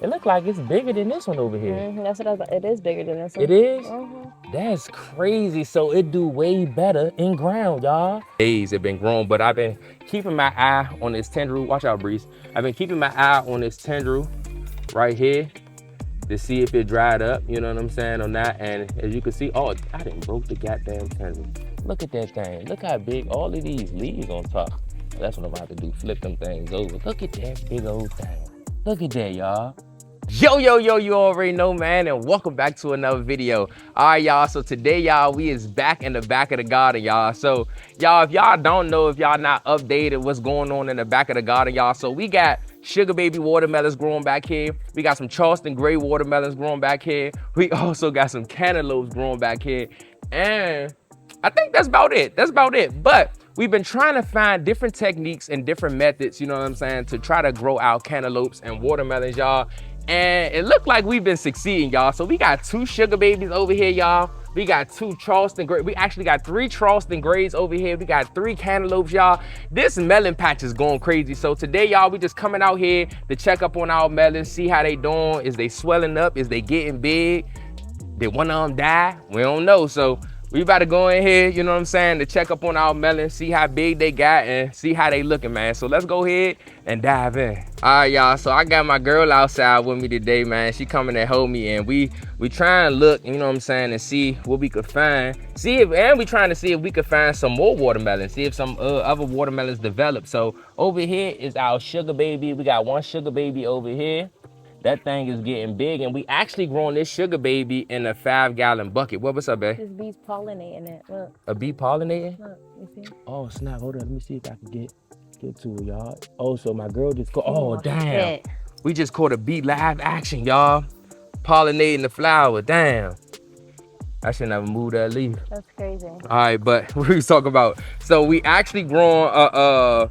It looked like it's bigger than this one over here. That's what I was. It is bigger than this one. It is? That's crazy. So it do way better in ground, y'all. Days have been grown, but I've been keeping my eye on this tendril. Watch out, Breeze. I've been keeping my eye on this tendril right here to see if it dried up, you know what I'm saying, on that. And as you can see, oh, I didn't broke the goddamn tendril. Look at that thing. Look how big all of these leaves on top. That's what I'm about to do, flip them things over. Look at that big old thing. Look at that, y'all. Yo, you already know, man, and welcome back to another video. All right, y'all, so today, y'all, we is back in the back of the garden, y'all. So, y'all, if y'all don't know, if y'all not updated what's going on in the back of the garden, y'all, so we got sugar baby watermelons growing back here. We got some Charleston Gray watermelons growing back here. We also got some cantaloupes growing back here. And I think that's about it. That's about it. But we've been trying to find different techniques and different methods, you know what I'm saying, to try to grow our cantaloupes and watermelons, y'all. And it looked like we've been succeeding, y'all. So we got 2 sugar babies over here, y'all. We got 2 Charleston Gray. We actually got 3 Charleston Grays over here. We got 3 cantaloupes, y'all. This melon patch is going crazy. So today, y'all, we just coming out here to check up on our melons, see how they doing. Is they swelling up? Is they getting big? Did one of them die? We don't know. So we about to go in here, you know what I'm saying, to check up on our melons, see how big they got and see how they looking, man. So let's go ahead and dive in. All right, y'all, so I got my girl outside with me today, man. She coming to hold me, and we trying to look, you know what I'm saying, and see what we could find. And we trying to see if we could find some more watermelons, see if some other watermelons develop. So over here is our sugar baby. We got 1 sugar baby over here. That thing is getting big, and we actually growing this sugar baby in a 5-gallon bucket. What's up, babe? This bee's pollinating it. Look. A bee pollinating? Look, you see? Oh, snap. Hold on. Let me see if I can get to it, y'all. Oh, so my girl just caught. Oh, damn. Shit. We just caught a bee live action, y'all. Pollinating the flower. Damn. I should never move that leaf. That's crazy. All right, but what we talking about? So we actually growing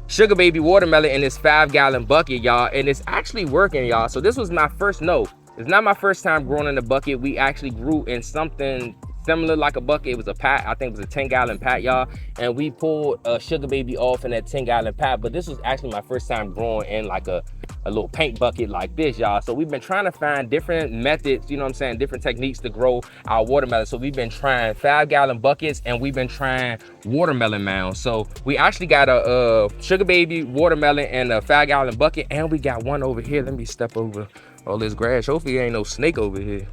sugar baby watermelon in this 5-gallon bucket, y'all, and it's actually working, y'all. So this was my first, no, it's not my first time growing in the bucket. We actually grew in something similar like a bucket. It was a pat. I think it was a 10-gallon pat, y'all, and we pulled a sugar baby off in that 10-gallon pat. But this was actually my first time growing in like a little paint bucket like this, y'all. So we've been trying to find different methods, you know what I'm saying, different techniques to grow our watermelon. So we've been trying 5-gallon buckets, and we've been trying watermelon mounds. So we actually got a sugar baby watermelon in a 5-gallon bucket, and we got one over here. Let me step over all this grass. Hopefully there ain't no snake over here.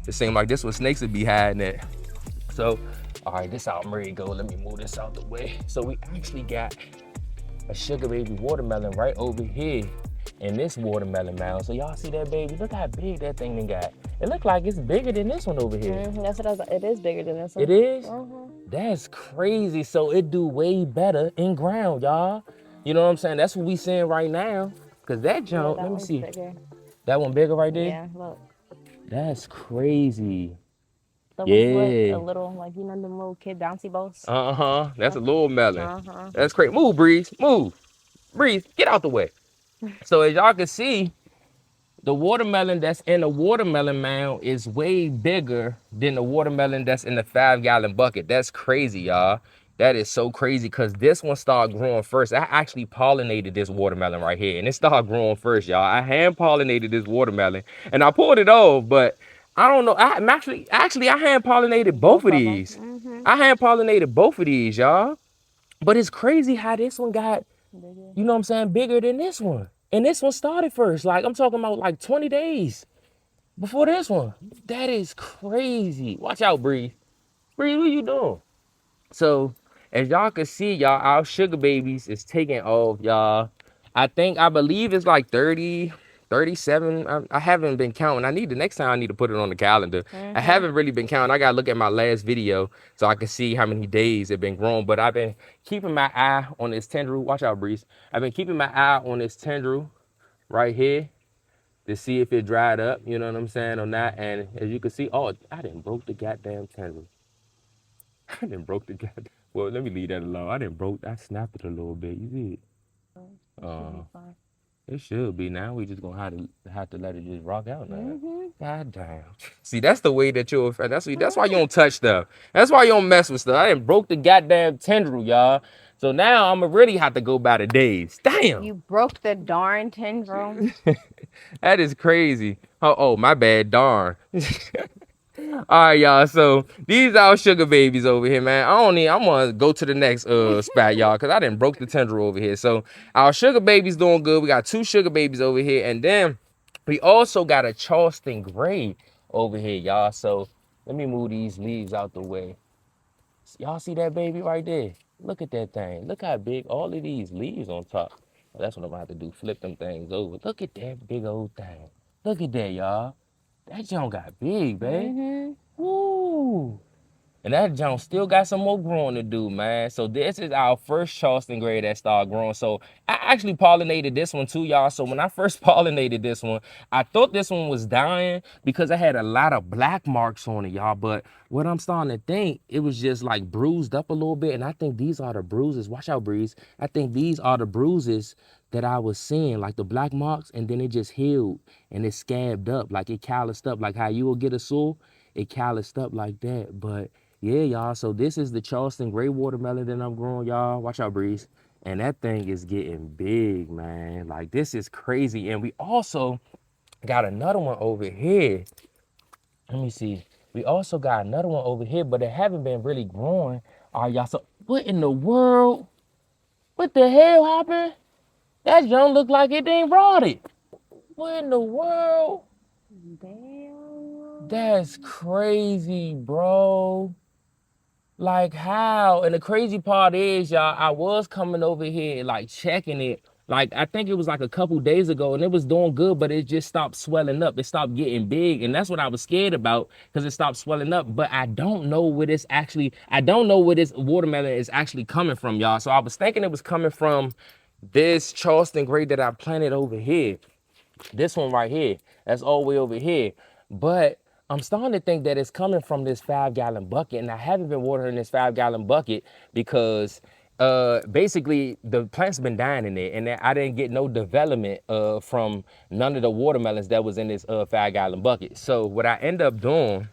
It seemed like this was snakes would be hiding at. So, all right, this out, I'm ready to go. Let me move this out the way. So we actually got a sugar baby watermelon right over here in this watermelon mound. So y'all see that, baby? Look how big that thing done got. It looked like it's bigger than this one over here. That's what I was. It is bigger than this one. It is? That's crazy. So it do way better in ground, y'all. You know what I'm saying? That's what we seeing right now. Cause that jump, let me see. Bigger. That one bigger right there? Yeah, look. That's crazy. That Yeah. a little, like, you know, the little kid bouncy balls. That's a little melon. That's crazy. Move, Breeze. Move. Breeze, get out the way. So as y'all can see, the watermelon that's in the watermelon mound is way bigger than the watermelon that's in the 5-gallon bucket. That's crazy, y'all. That is so crazy, because this one started growing first. I actually pollinated this watermelon right here, and it started growing first, y'all. I hand pollinated this watermelon, and I pulled it off, but I don't know. I'm actually I hand pollinated both of these. I hand pollinated both of these, y'all. But it's crazy how this one got, you know what I'm saying, bigger than this one. And this one started first. Like, I'm talking about like 20 days before this one. That is crazy. Watch out, Bree. Bree, what you doing? So, as y'all can see, y'all, our sugar babies is taking off, y'all. I believe it's like 30, 37. I haven't been counting. Next time I need to put it on the calendar. I haven't really been counting. I got to look at my last video so I can see how many days it been growing. But I've been keeping my eye on this tendril. Watch out, Breeze. I've been keeping my eye on this tendril right here to see if it dried up, you know what I'm saying, on that. And as you can see, oh, I didn't broke the goddamn tendril. I didn't broke the goddamn. Well, let me leave that alone. I snapped it a little bit. You see it? It should be. Now we just gonna have to let it just rock out now. God damn. See, that's the way that you're. That's why you don't touch stuff. That's why you don't mess with stuff. I done broke the goddamn tendril, y'all. So now I'ma really have to go by the days. Damn. You broke the darn tendril. That is crazy. Oh, my bad. Darn. All right, y'all. So these our sugar babies over here, man. I'm gonna go to the next spot, y'all, because I done broke the tendril over here. So our sugar babies doing good. We got 2 sugar babies over here, and then we also got a Charleston Gray over here, y'all. So let me move these leaves out the way. Y'all see that baby right there? Look at that thing. Look how big all of these leaves on top. Well, that's what I'm gonna have to do. Flip them things over. Look at that big old thing. Look at that, y'all. That junk got big, babe. Woo! And that junk still got some more growing to do, man. So this is our first Charleston Gray that started growing. So I actually pollinated this one too, y'all. So when I first pollinated this one, I thought this one was dying because I had a lot of black marks on it, y'all. But what I'm starting to think, it was just like bruised up a little bit. And I think these are the bruises. Watch out, Breeze. I think these are the bruises that I was seeing, like the black marks, and then it just healed and it scabbed up, like it calloused up, like how you will get a sore, it calloused up like that. But yeah, y'all, so this is the Charleston Gray watermelon that I'm growing, y'all. Watch out, Breeze. And that thing is getting big, man. Like, this is crazy. And we also got another one over here. Let me see. We also got another one over here, but it haven't been really growing. All right, y'all, so what in the world? What the hell happened? That junk look like it ain't rotted. What in the world? Damn. That's crazy, bro. Like how? And the crazy part is, y'all, I was coming over here like checking it. Like I think it was like a couple days ago and it was doing good, but it just stopped swelling up. It stopped getting big. And that's what I was scared about because it stopped swelling up. But I don't know where this actually, I don't know where this watermelon is actually coming from, y'all. So I was thinking it was coming from this Charleston Gray that I planted over here. This one right here, that's all the way over here. But I'm starting to think that it's coming from this 5-gallon bucket, and I haven't been watering this 5-gallon bucket because basically the plant's been dying in there, and I didn't get no development from none of the watermelons that was in this 5-gallon bucket. So what I end up doing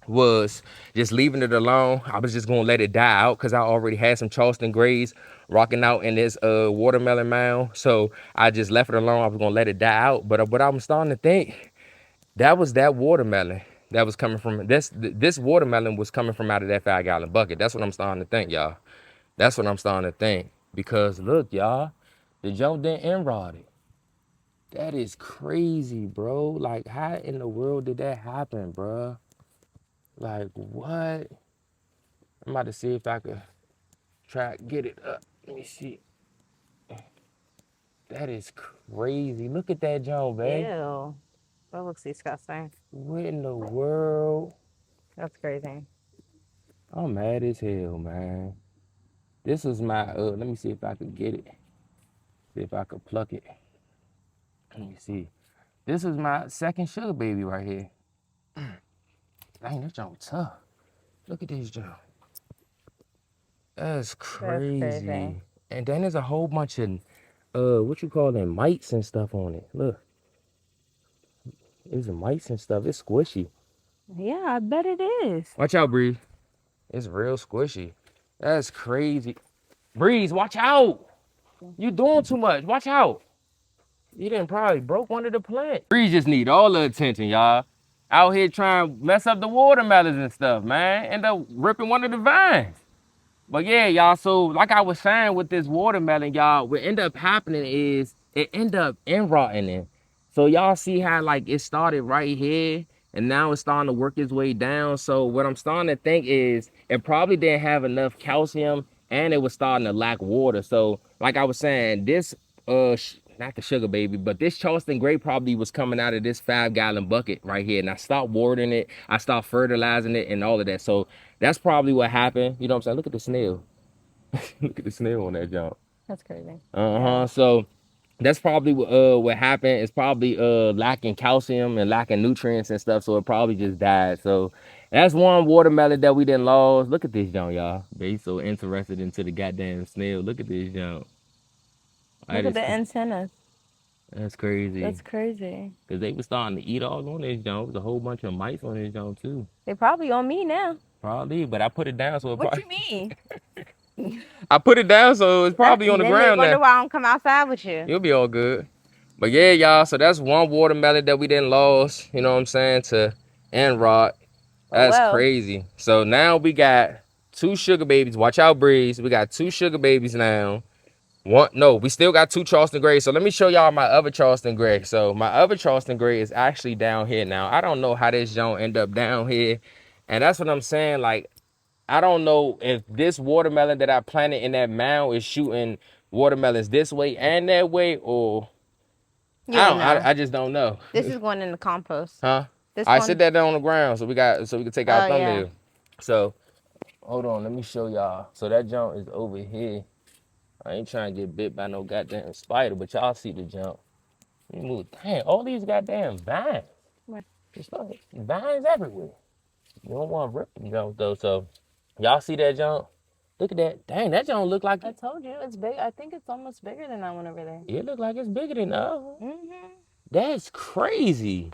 was just leaving it alone. I was just gonna let it die out because I already had some Charleston Grays rocking out in this watermelon mound. So I just left it alone. I was gonna let it die out. But what I'm starting to think, that was that watermelon that was coming from this watermelon was coming from out of that 5-gallon bucket. That's what I'm starting to think, y'all. That's what I'm starting to think. Because look, y'all, the junk didn't end rotted. That is crazy, bro. Like, how in the world did that happen, bro? Like, what? I'm about to see if I could get it up. Let me see. That is crazy. Look at that junk, babe. Ew. That looks disgusting. What in the world? That's crazy. I'm mad as hell, man. This is my, let me see if I could get it. See if I could pluck it. Let me see. This is my second sugar baby right here. Dang, this junk tough. Look at this junk. That's crazy. That's crazy. And then there's a whole bunch of, what you call them, mites and stuff on it. Look. There's mites and stuff. It's squishy. Yeah, I bet it is. Watch out, Breeze. It's real squishy. That's crazy. Breeze, watch out. You doing too much. Watch out. You didn't probably broke one of the plants. Breeze just need all the attention, y'all. Out here trying to mess up the watermelons and stuff, man. End up ripping one of the vines. But yeah, y'all, so like I was saying with this watermelon, y'all, what end up happening is it end up rotting it. So y'all see how like it started right here and now it's starting to work its way down. So what I'm starting to think is it probably didn't have enough calcium and it was starting to lack water. So like I was saying, this not the sugar baby, but this Charleston Gray probably was coming out of this 5-gallon bucket right here. And I stopped watering it, I stopped fertilizing it and all of that. So that's probably what happened. You know what I'm saying? Look at the snail. Look at the snail on that jump. That's crazy. Yeah. So that's probably what happened. It's probably lacking calcium and lacking nutrients and stuff. So it probably just died. So that's one watermelon that we didn't lose. Look at this jump, y'all. They so interested into the goddamn snail. Look at this jump. Look at the antennas. That's crazy. That's crazy. Because they were starting to eat all on this jump. There's a whole bunch of mice on this jump too. They probably on me now. Probably, but I put it down so it What probably... you mean? I put it down so it's probably on the ground now. Wonder why I don't come outside with you. You'll be all good. But yeah, y'all, so that's one watermelon that we didn't lost, you know what I'm saying, to Enrod. Oh That's well. crazy. So now we got two sugar babies. Watch out, Breeze. We got two sugar babies now. One, no, we still got two Charleston Gray. So let me show y'all my other Charleston Gray. So my other Charleston Gray is actually down here now. I don't know how this joint end up down here. And that's what I'm saying. Like, I don't know if this watermelon that I planted in that mound is shooting watermelons this way and that way, or You don't know. I just don't know. This is going in the compost. Huh? This I one. sit that down on the ground so we can take our Oh yeah. thumbnail. So hold on, let me show y'all. So that jump is over here. I ain't trying to get bit by no goddamn spider, but y'all see the jump. Let me move. Dang, all these goddamn vines. Right. Just like vines everywhere. You don't want to rip them jump though. So y'all see that jump? Look at that. Dang, that jump look like I told you it's big. I think it's almost bigger than that one over there. it look like it's bigger than the other one. Mhm. That's crazy.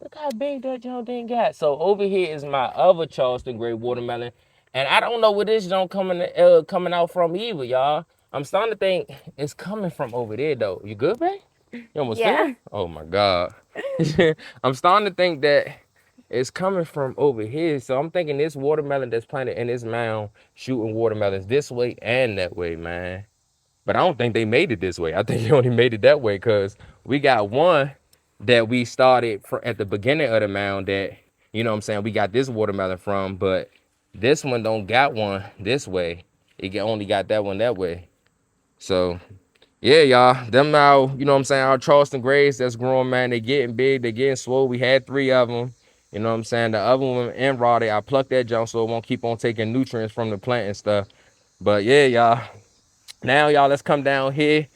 Look how big that jump thing got. So over here is my other Charleston Gray watermelon. And I don't know where this jump coming out from either, y'all. I'm starting to think it's coming from over there though. You good, babe? You almost Yeah. finished? Oh my God. I'm starting to think that it's coming from over here. So I'm thinking this watermelon that's planted in this mound shooting watermelons this way and that way, man. But I don't think they made it this way. I think they only made it that way because we got one that we started at the beginning of the mound that, you know what I'm saying, we got this watermelon from, but this one don't got one this way. It only got that one that way. So, yeah, y'all, them now, you know what I'm saying, our Charleston Grays that's growing, man, they getting big, they getting swole. We had 3 of them. You know what I'm saying? The other one in rotted. I plucked that junk so it won't keep on taking nutrients from the plant and stuff. But yeah, y'all. Now, y'all, let's come down here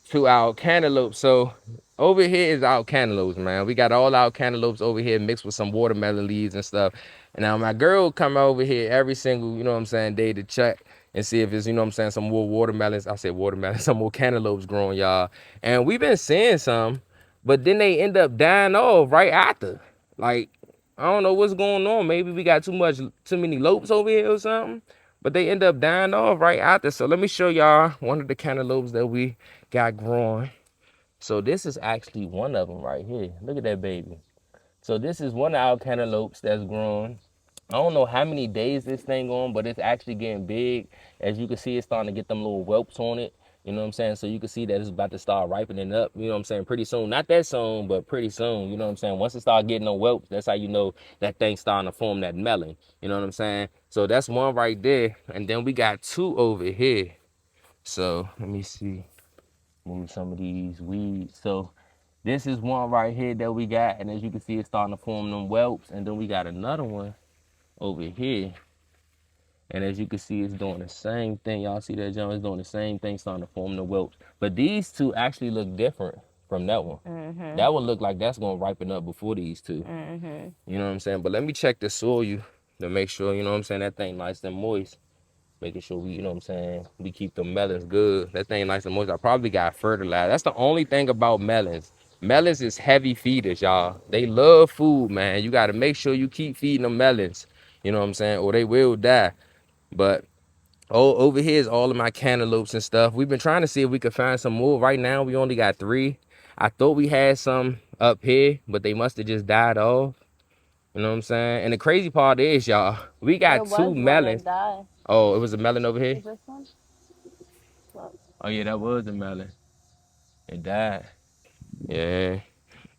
to our cantaloupe. So over here is our cantaloupes, man. We got all our cantaloupes over here mixed with some watermelon leaves and stuff. And now my girl come over here every single, you know what I'm saying, day to check and see if it's, you know what I'm saying, some more watermelons. I said watermelons, some more cantaloupes growing, y'all. And we've been seeing some, but then they end up dying off right after. Like, I don't know what's going on. Maybe we got too many lopes over here or something. But they end up dying off right after. So let me show y'all one of the cantaloupes that we got growing. So this is actually one of them right here. Look at that baby. So this is one of our cantaloupes that's growing. I don't know how many days this thing on, but it's actually getting big. As you can see, it's starting to get them little whelps on it. You know what I'm saying? So you can see that it's about to start ripening up. You know what I'm saying? Pretty soon. Not that soon, but pretty soon. You know what I'm saying? Once it start getting them whelps, that's how you know that thing's starting to form that melon. You know what I'm saying? So that's one right there. And then we got 2 over here. So let me see. Move some of these weeds. So this is one right here that we got. And as you can see, it's starting to form them whelps. And then we got another one over here. And as you can see, it's doing the same thing. Y'all see that, John? It's doing the same thing, starting to form the whelps. But these 2 actually look different from that one. Mhm. That one look like that's going to ripen up before these 2. Mhm. You know what I'm saying? But let me check the soil to make sure, you know what I'm saying, that thing nice and moist. Making sure we, you know what I'm saying, we keep the melons good. That thing nice and moist. I probably got fertilizer. That's the only thing about melons. Melons is heavy feeders, y'all. They love food, man. You got to make sure you keep feeding them melons. You know what I'm saying? Or they will die. But over here is all of my cantaloupes and stuff. We've been trying to see if we could find some more. Right now, we only got 3. I thought we had some up here, but they must have just died off. You know what I'm saying? And the crazy part is, y'all, we got 2 melons. Oh, it was a melon over here? Is this one? Oh, yeah, that was a melon. It died. Yeah.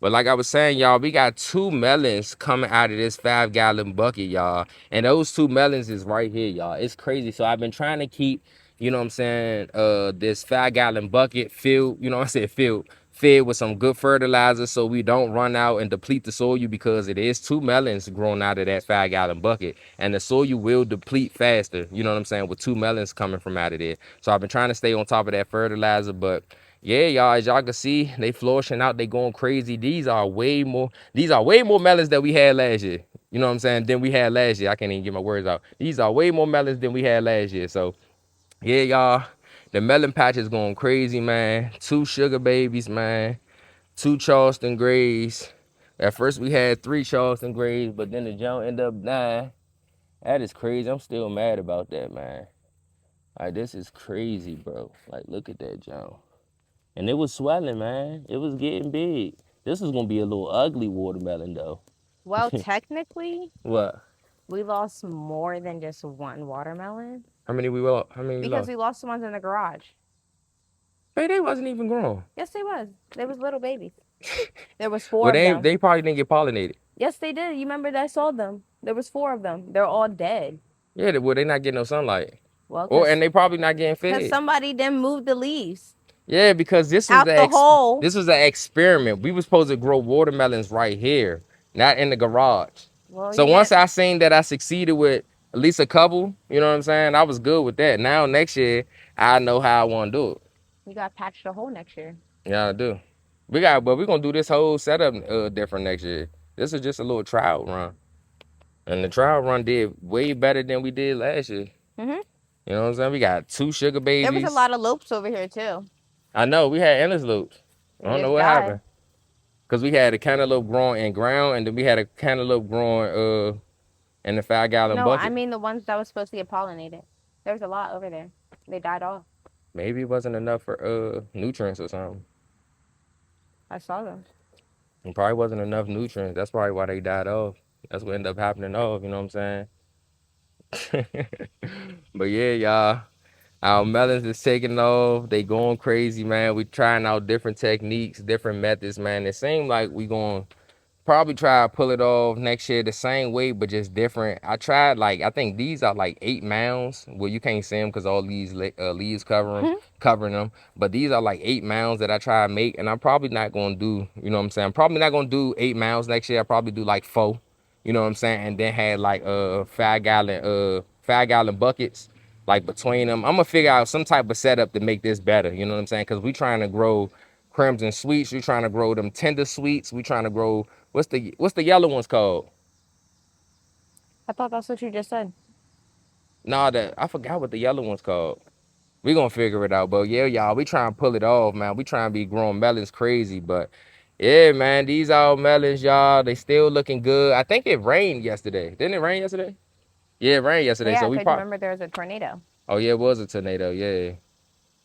But like I was saying, y'all, we got 2 melons coming out of this 5-gallon bucket, y'all. And those 2 melons is right here, y'all. It's crazy. So I've been trying to keep, you know what I'm saying, this 5-gallon bucket filled, you know what I said, filled with some good fertilizer so we don't run out and deplete the soil, because it is 2 melons growing out of that 5-gallon bucket. And the soil will deplete faster, you know what I'm saying, with 2 melons coming from out of there. So I've been trying to stay on top of that fertilizer, but yeah, y'all, as y'all can see, they flourishing out, they going crazy. These are way more melons than we had last year. You know what I'm saying? Than we had last year. I can't even get my words out. These are way more melons than we had last year. So yeah, y'all, the melon patch is going crazy, man. 2 sugar babies, man. 2 Charleston Grays. At first we had 3 Charleston Grays, but then the junk ended up dying. That is crazy. I'm still mad about that, man. Like, this is crazy, bro. Like, look at that junk. And it was swelling, man. It was getting big. This is gonna be a little ugly watermelon though. Well, technically, What? we lost more than just one watermelon How many we lost? How many we because lost? we lost the ones in the garage. Hey, they wasn't even grown. Yes, they was. They was little babies. There was Well, four of them. they probably didn't get pollinated. Yes, they did. You remember that I saw them? There was four of them. They're all dead. Yeah, well, they not getting no sunlight. Well, And they probably not getting because fed. somebody didn't move the leaves Yeah, because out the hole. this was an experiment. We were supposed to grow watermelons right here, not in the garage. Well, So once I seen that I succeeded with at least a couple, you know what I'm saying? I was good with that. Now next year, I know how I want to do it. we got patched the hole next year. Yeah, I do. But we're gonna do this whole setup different next year. This is just a little trial run. And the trial run did way better than we did last year. Mhm. You know what I'm saying? We got 2 sugar babies. There was a lot of lopes over here too. I know, we had endless loops. I don't know what happened. Because we had a cantaloupe growing in ground, and then we had a cantaloupe growing in the 5-gallon bucket. No, I mean the ones that was supposed to get pollinated. There was a lot over there. They died off. Maybe it wasn't enough for nutrients or something. I saw them. It probably wasn't enough nutrients. That's probably why they died off. That's what ended up happening off, you know what I'm saying? But yeah, y'all. Our melons is taking off. They going crazy, man. We trying out different techniques, different methods, man. It seemed like we going probably try to pull it off next year the same way, but just different. I tried, like, I think these are like 8 mounds. Well, you can't see them because all these leaves covering them. But these are like 8 mounds that I try to make, and I'm probably not going to do, you know what I'm saying? I'm probably not going to do 8 mounds next year. I'll probably do like 4, you know what I'm saying? And then had like 5-gallon buckets like between them. I'm going to figure out some type of setup to make this better, you know what I'm saying? Because we trying to grow crimson sweets. We're trying to grow them tender sweets. We trying to grow, what's the yellow ones called? I thought that's what you just said. Nah, I forgot what the yellow one's called. We gonna figure it out, but yeah, y'all, we trying to pull it off, man. We trying to be growing melons crazy, but yeah, man, these are melons, y'all. They still looking good. I think it rained yesterday. Didn't it rain yesterday? Yeah, it rained yesterday. Yeah, So we because remember there was a tornado. Oh yeah, it was a tornado. Yeah,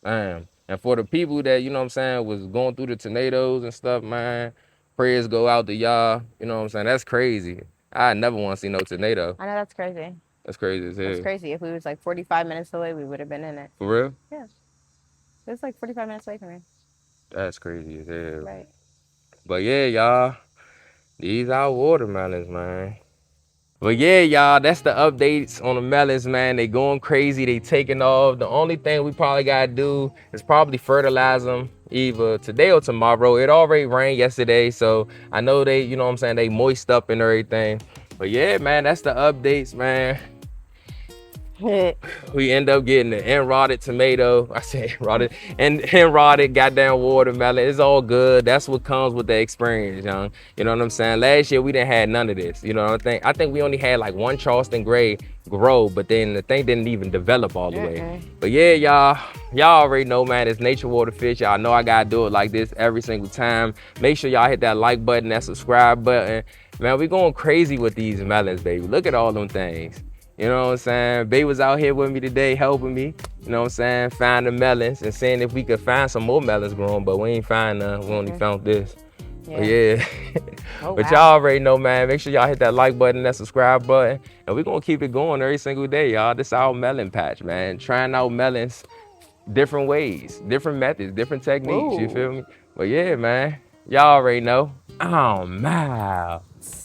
man. And for the people that, you know what I'm saying, was going through the tornadoes and stuff, man, prayers go out to y'all. You know what I'm saying? That's crazy. I never want to see no tornado. I know that's crazy. That's crazy as hell. That's crazy. If we was like 45 minutes away, we would have been in it. For real? Yeah. It was like 45 minutes away from here. That's crazy as hell. Right. But yeah, y'all, these are watermelons, man. But yeah, y'all, that's the updates on the melons, man. They going crazy. They taking off. The only thing we probably got to do is probably fertilize them either today or tomorrow. It already rained yesterday, so I know they, you know what I'm saying, they moist up and everything. But yeah, man, that's the updates, man. We end up getting the enrotted tomato. I said enrotted and enrotted goddamn watermelon. It's all good. That's what comes with the experience, young. You know what I'm saying? Last year we didn't have none of this. You know what I think we only had like 1 Charleston Gray grow, but then the thing didn't even develop all the way. But yeah, y'all already know, man, it's nature water fish. Y'all know I gotta do it like this every single time. Make sure y'all hit that like button, that subscribe button. Man, we going crazy with these melons, baby. Look at all them things. You know what I'm saying? Bae was out here with me today helping me, you know what I'm saying, find the melons and seeing if we could find some more melons growing, but we ain't find none. We only found this. But yeah. But y'all already know, man. Make sure y'all hit that like button, that subscribe button, and we're going to keep it going every single day, y'all. This is our melon patch, man. Trying out melons different ways, different methods, different techniques, you feel me? But yeah, man. Y'all already know. Oh, man.